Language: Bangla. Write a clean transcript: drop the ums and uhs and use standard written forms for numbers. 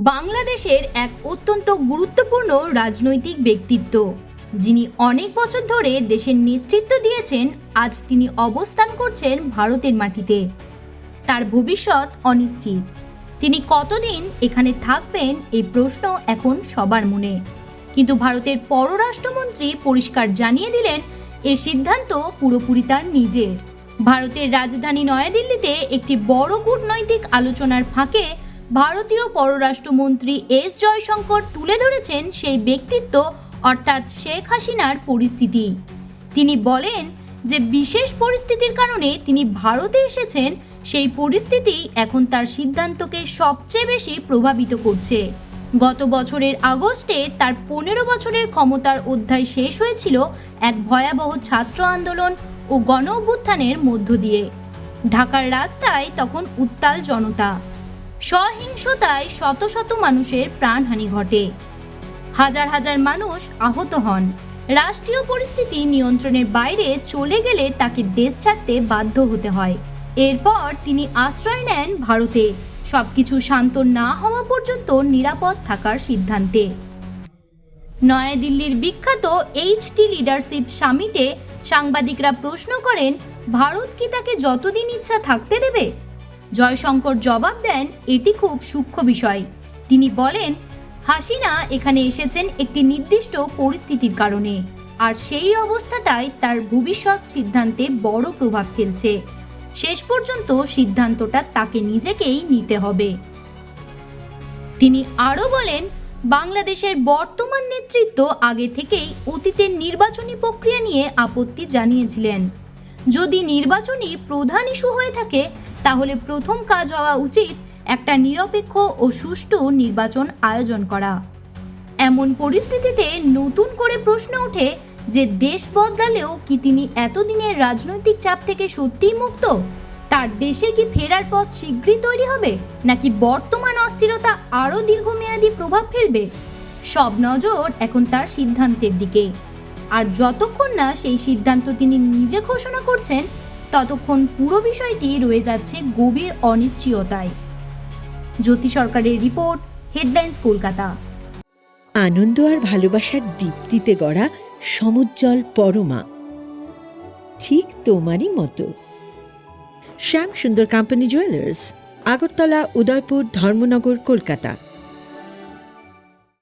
বাংলাদেশের এক অত্যন্ত গুরুত্বপূর্ণ রাজনৈতিক ব্যক্তিত্ব, যিনি অনেক বছর ধরে দেশের নেতৃত্ব দিয়েছেন, আজ তিনি অবস্থান করছেন ভারতের মাটিতে। তার ভবিষ্যৎ অনিশ্চিত। তিনি কতদিন এখানে থাকবেন এই প্রশ্ন এখন সবার মনে। কিন্তু ভারতের পররাষ্ট্রমন্ত্রী পরিষ্কার জানিয়ে দিলেন, এই সিদ্ধান্ত পুরোপুরি তার নিজের। ভারতের রাজধানী নয়াদিল্লিতে একটি বড় কূটনৈতিক আলোচনার ফাঁকে ভারতীয় পররাষ্ট্রমন্ত্রী এস জয়শঙ্কর তুলে ধরেছেন সেই ব্যক্তিত্ব, অর্থাৎ শেখ হাসিনার পরিস্থিতি। তিনি বলেন যে বিশেষ পরিস্থিতির কারণে তিনি ভারতে এসেছেন, সেই পরিস্থিতি এখন তার সিদ্ধান্তকে সবচেয়ে বেশি প্রভাবিত করছে। গত বছরের আগস্টে তার 15 বছরের ক্ষমতার অধ্যায় শেষ হয়েছিল এক ভয়াবহ ছাত্র আন্দোলন ও গণ অভ্যুত্থানের মধ্য দিয়ে। ঢাকার রাস্তায় তখন উত্তাল জনতা। সহিংসতায় শত শত মানুষের প্রাণহানি ঘটে, হাজার হাজার মানুষ আহত হন। রাষ্ট্রীয় পরিস্থিতি নিয়ন্ত্রণের বাইরে চলে গেলে তাকে দেশ ছাড়তে বাধ্য হতে হয়। এরপর তিনি আশ্রয় নেন ভারতে, সবকিছু শান্ত না হওয়া পর্যন্ত নিরাপদ থাকার সিদ্ধান্তে। নয়াদিল্লির বিখ্যাত এইচটি লিডারশিপ সামিটে সাংবাদিকরা প্রশ্ন করেন, ভারত কি তাকে যতদিন ইচ্ছা থাকতে দেবে? জয়শঙ্কর জবাব দেন, এটি খুব সূক্ষ্ম বিষয়। তিনি বলেন, হাসিনা এখানে এসেছেন একটি নির্দিষ্ট পরিস্থিতির কারণে, আর সেই অবস্থাটাই তার ভবিষ্যৎ সিদ্ধান্তে বড় প্রভাব ফেলছে। শেষ পর্যন্ত সিদ্ধান্তটা তাকে নিজেকেই নিতে হবে। তিনি আরও বলেন, বাংলাদেশের বর্তমান নেতৃত্ব আগে থেকেই অতীতের নির্বাচনী প্রক্রিয়া নিয়ে আপত্তি জানিয়েছিলেন। যদি নির্বাচনী প্রধান ইস্যু হয়ে থাকে, তাহলে প্রথম কাজ হওয়া উচিত একটা নিরপেক্ষ ও সুষ্ঠু নির্বাচন আয়োজন করা। এমন পরিস্থিতিতে নতুন করে প্রশ্ন ওঠে যে দেশ বদলালেও কি তিনি এতদিনের রাজনৈতিক চাপ থেকে সত্যিই মুক্ত? তার দেশে কি ফেরার পথ শীঘ্রই তৈরি হবে, নাকি বর্তমান অস্থিরতা আরও দীর্ঘমেয়াদী প্রভাব ফেলবে? সব নজর এখন তার সিদ্ধান্তের দিকে। আর যতক্ষণ না সেই সিদ্ধান্ত তিনি নিজে ঘোষণা করছেন, ততক্ষণ পুরো বিষয়টি রয়ে যাচ্ছে গভীর অনিশ্চয়তায়। জ্যোতি সরকারের রিপোর্ট, হেডলাইন্স কলকাতা। আনন্দ আর ভালোবাসার দীপ্তিতে গড়া সমুজ্জ্বল পরমা, ঠিক তোমারই মতো। শ্যাম সুন্দর কোম্পানি জুয়েলার্স, আগরতলা, উদয়পুর, ধর্মনগর, কলকাতা।